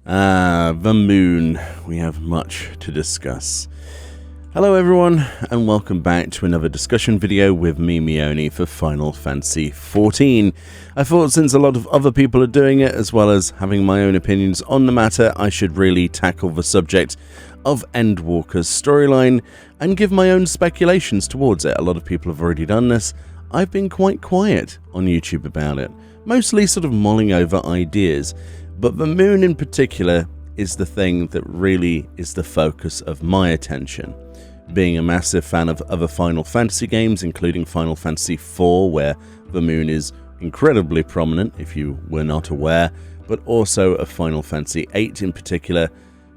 The moon. We have much to discuss. Hello everyone, and welcome back to another discussion video with me, Meoni, for Final Fantasy XIV. I thought since a lot of other people are doing it, as well as having my own opinions on the matter, I should really tackle the subject of Endwalker's storyline and give my own speculations towards it. A lot of people have already done this. I've been quite quiet on YouTube about it, mostly sort of mulling over ideas. But the moon in particular is the thing that really is the focus of my attention. Being a massive fan of other Final Fantasy games, including Final Fantasy IV, where the moon is incredibly prominent, if you were not aware, but also of Final Fantasy VIII in particular,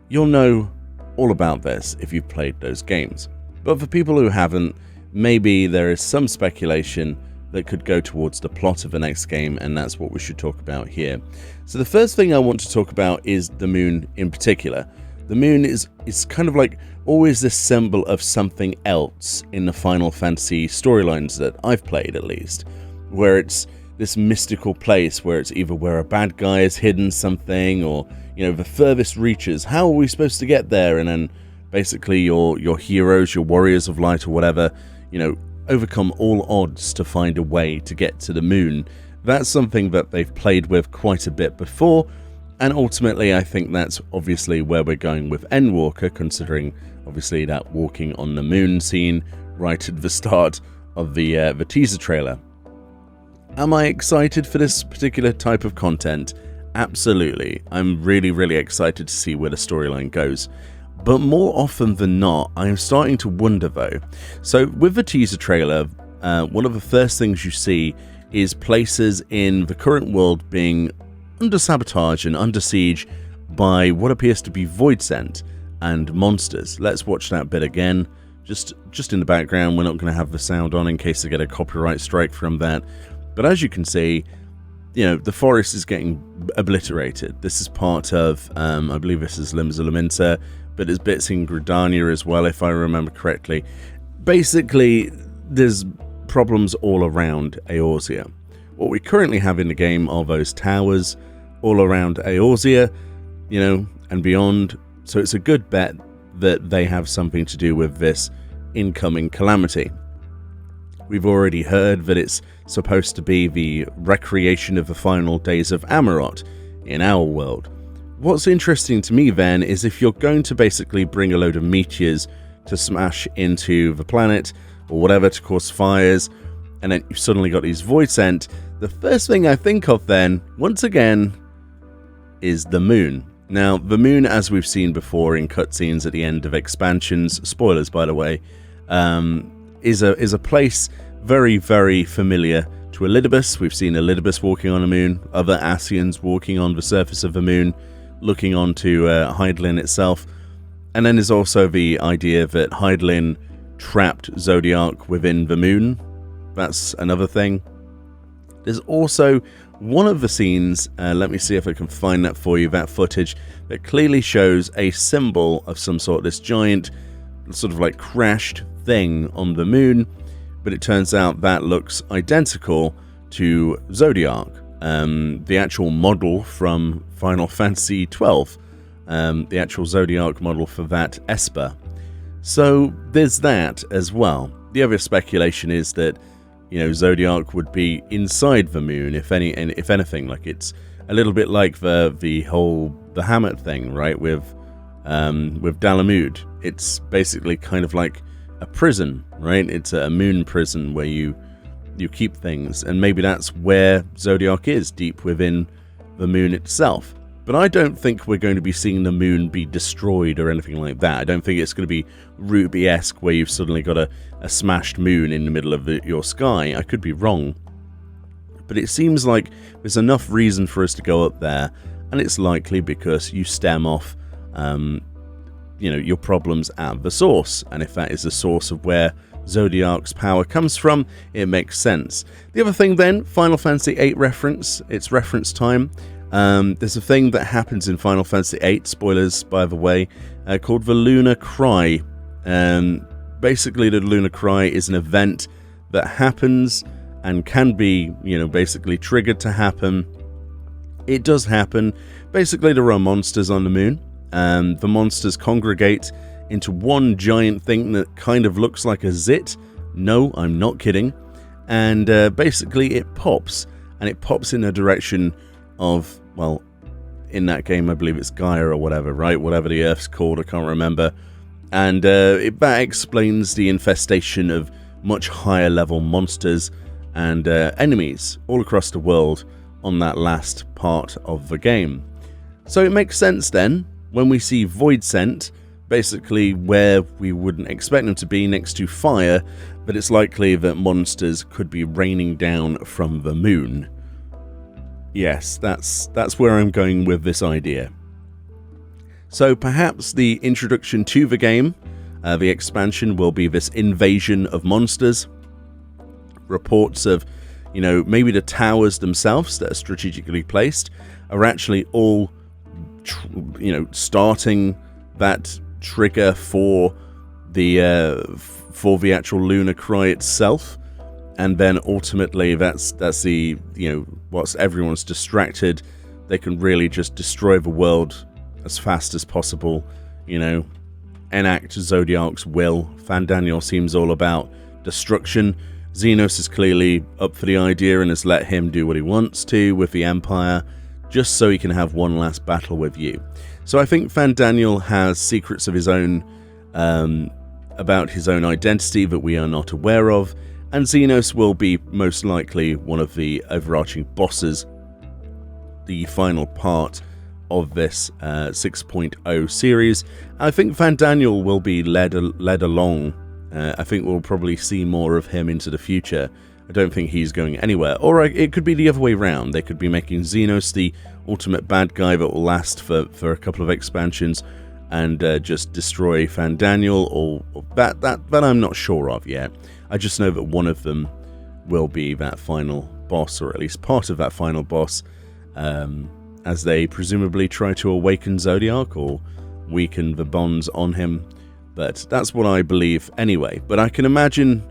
you'll know all about this if you've played those games. But for people who haven't, maybe there is some speculation that could go towards the plot of the next game, and that's what we should talk about here. So the first thing I want to talk about is the moon in particular. The moon is kind of like always this symbol of something else in the Final Fantasy storylines that I've played, at least, where it's this mystical place where it's either where a bad guy has hidden something, or, you know, the furthest reaches. How are we supposed to get there? And then basically your heroes, your warriors of light or whatever, you know, overcome all odds to find a way to get to the moon. That's something that they've played with quite a bit before, and ultimately I think that's obviously where we're going with Endwalker, considering obviously that walking on the moon scene right at the start of the teaser trailer. Am I excited for this particular type of content? Absolutely. I'm really excited to see where the storyline goes. But more often than not, I'm starting to wonder though. So with the teaser trailer, one of the first things you see is places in the current world being under sabotage and under siege by what appears to be Void Scent and monsters. Let's watch that bit again. Just in the background, we're not going to have the sound on in case I get a copyright strike from that. But as you can see, you know, the forest is getting obliterated. This is part of, I believe this is Limsa, but there's bits in Gridania as well, if I remember correctly. Basically, there's problems all around Eorzea. What we currently have in the game are those towers all around Eorzea, you know, and beyond. So it's a good bet that they have something to do with this incoming calamity. We've already heard that it's supposed to be the recreation of the final days of Amarot in our world. What's interesting to me then is if you're going to basically bring a load of meteors to smash into the planet or whatever to cause fires, and then you've suddenly got these Void Scent, the first thing I think of then, once again, is the moon. Now, the moon, as we've seen before in cutscenes at the end of expansions, spoilers by the way, is a place very familiar to Elidibus. We've seen Elidibus walking on the moon, other Ascians walking on the surface of the moon, looking onto Hydaelyn itself. And then there's also the idea that Hydaelyn trapped Zodiac within the moon. That's another thing. There's also one of the scenes, let me see if I can find that for you, that footage, that clearly shows a symbol of some sort, this giant sort of like crashed thing on the moon, but it turns out that looks identical to Zodiac. The actual model from Final Fantasy XII, the actual Zodiac model for that Esper. So there's that as well. The other speculation is that, you know, Zodiac would be inside the moon, if anything. Like, it's a little bit like the whole Bahamut thing, right? With Dalamud, it's basically kind of like a prison, right? It's a moon prison where you keep things, and maybe that's where Zodiac is, deep within the moon itself. But I don't think we're going to be seeing the moon be destroyed or anything like that. I don't think it's going to be Ruby-esque where you've suddenly got a smashed moon in the middle of your sky. I could be wrong. But it seems like there's enough reason for us to go up there, and it's likely because you stem off you know, your problems at the source. And if that is the source of where Zodiac's power comes from, it makes sense. The other thing then, Final Fantasy VIII reference. It's reference time. There's a thing that happens in Final Fantasy VIII, spoilers by the way, called the Lunar Cry. Basically, the Lunar Cry is an event that happens and can be, you know, basically triggered to happen It does happen. Basically, there are monsters on the moon, and the monsters congregate into one giant thing that kind of looks like a zit. No, I'm not kidding. And basically it pops, and it pops in a direction of, well, in that game I believe it's Gaia or whatever, right? Whatever the Earth's called, I can't remember. And that explains the infestation of much higher level monsters and enemies all across the world on that last part of the game. So it makes sense then, when we see Void Scent, basically where we wouldn't expect them to be next to fire, but it's likely that monsters could be raining down from the moon. Yes, that's where I'm going with this idea. So perhaps the introduction to the game, the expansion, will be this invasion of monsters. Reports of, maybe the towers themselves that are strategically placed are actually all, starting that trigger for the actual lunar cry itself, and then ultimately that's the once everyone's distracted, they can really just destroy the world as fast as possible, enact Zodiac's will. Fandaniel seems all about destruction. Xenos is clearly up for the idea and has let him do what he wants to with the Empire, just so he can have one last battle with you. So I think Fandaniel has secrets of his own, about his own identity that we are not aware of, and Xenos will be most likely one of the overarching bosses, the final part of this 6.0 series. I think Fandaniel will be led along. I think we'll probably see more of him into the future. I don't think he's going anywhere. Or it could be the other way around. They could be making Xenos the ultimate bad guy that will last for a couple of expansions and just destroy Fandaniel, or that I'm not sure of yet. I just know that one of them will be that final boss, or at least part of that final boss, as they presumably try to awaken Zodiac or weaken the bonds on him. But that's what I believe anyway. But I can imagine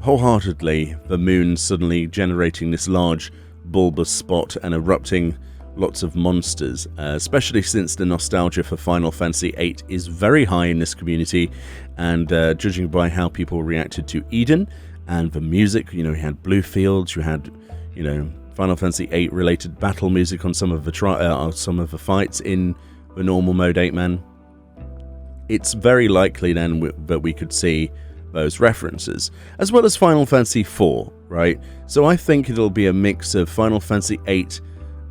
wholeheartedly the moon suddenly generating this large bulbous spot and erupting lots of monsters, especially since the nostalgia for Final Fantasy VIII is very high in this community, and judging by how people reacted to Eden and the music, you had Blue Fields, you had, Final Fantasy VIII related battle music on some of the fights in the normal mode 8-man. It's very likely then that we could see those references, as well as Final Fantasy IV, right? So I think it'll be a mix of Final Fantasy VIII,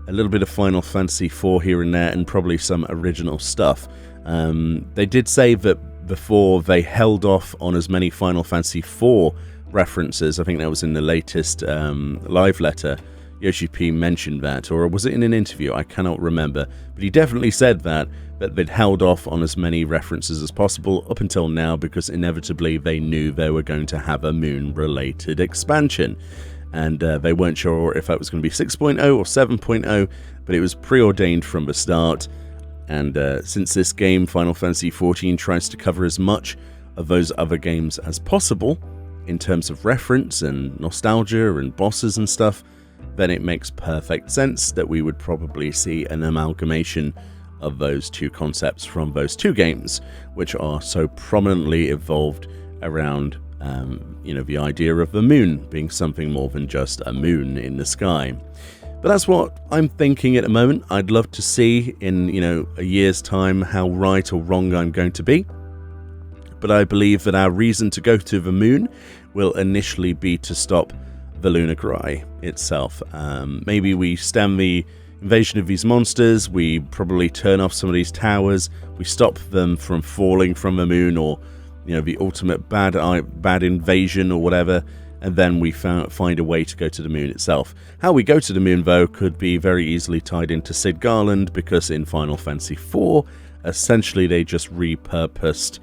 a little bit of Final Fantasy IV here and there, and probably some original stuff. They did say that before they held off on as many Final Fantasy IV references. I think that was in the latest live letter. Yoshi P mentioned that, or was it in an interview? I cannot remember, but he definitely said that they'd held off on as many references as possible up until now, because inevitably they knew they were going to have a moon-related expansion, and they weren't sure if that was going to be 6.0 or 7.0, but it was preordained from the start. And since this game, Final Fantasy XIV, tries to cover as much of those other games as possible in terms of reference and nostalgia and bosses and stuff, then it makes perfect sense that we would probably see an amalgamation of those two concepts from those two games, which are so prominently evolved around, the idea of the moon being something more than just a moon in the sky. But that's what I'm thinking at the moment. I'd love to see in, a year's time how right or wrong I'm going to be. But I believe that our reason to go to the moon will initially be to stop the lunar cry itself. Maybe we stem the invasion of these monsters, we probably turn off some of these towers, we stop them from falling from the moon, or the ultimate bad invasion or whatever, and then we find a way to go to the moon itself. How we go to the moon, though, could be very easily tied into Sid Garland, because in Final Fantasy IV, essentially they just repurposed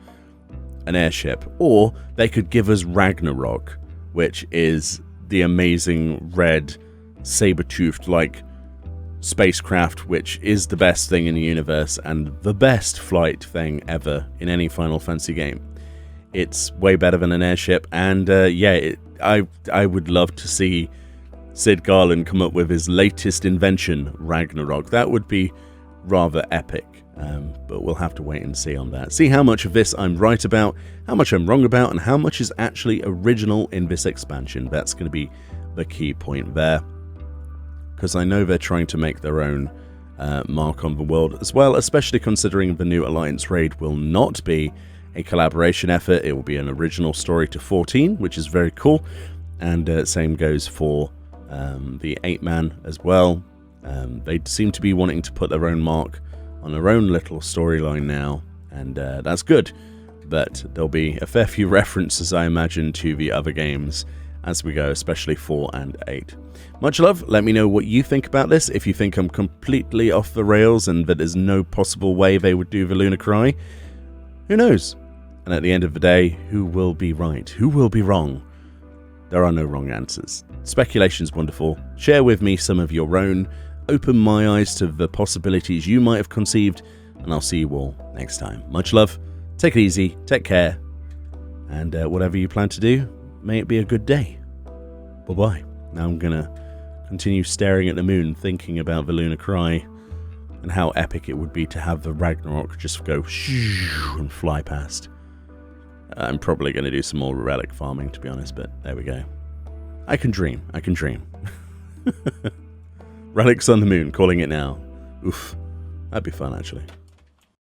an airship. Or they could give us Ragnarok, which is the amazing red saber-toothed like spacecraft, which is the best thing in the universe and the best flight thing ever in any Final Fantasy game. It's way better than an airship, and I would love to see Sid Garland come up with his latest invention, Ragnarok. That would be rather epic, but we'll have to wait and see on that. See how much of this I'm right about, how much I'm wrong about, and how much is actually original in this expansion. That's going to be the key point there, because I know they're trying to make their own mark on the world as well, especially considering the new Alliance raid will not be a collaboration effort. It will be an original story to 14, which is very cool, and same goes for the 8-man as well. They seem to be wanting to put their own mark on their own little storyline now, and that's good. But there'll be a fair few references, I imagine, to the other games as we go, especially 4 and 8. Much love. Let me know what you think about this. If you think I'm completely off the rails and that there's no possible way they would do the Lunar Cry, who knows? And at the end of the day, who will be right? Who will be wrong? There are no wrong answers. Speculation's wonderful. Share with me some of your own. Open my eyes to the possibilities you might have conceived, and I'll see you all next time. Much love. Take it easy. Take care. And whatever you plan to do, may it be a good day. Bye-bye. Now I'm going to continue staring at the moon, thinking about the Lunar Cry and how epic it would be to have the Ragnarok just go and fly past. I'm probably going to do some more relic farming, to be honest, but there we go. I can dream. I can dream. Relics on the moon, calling it now. Oof. That'd be fun, actually.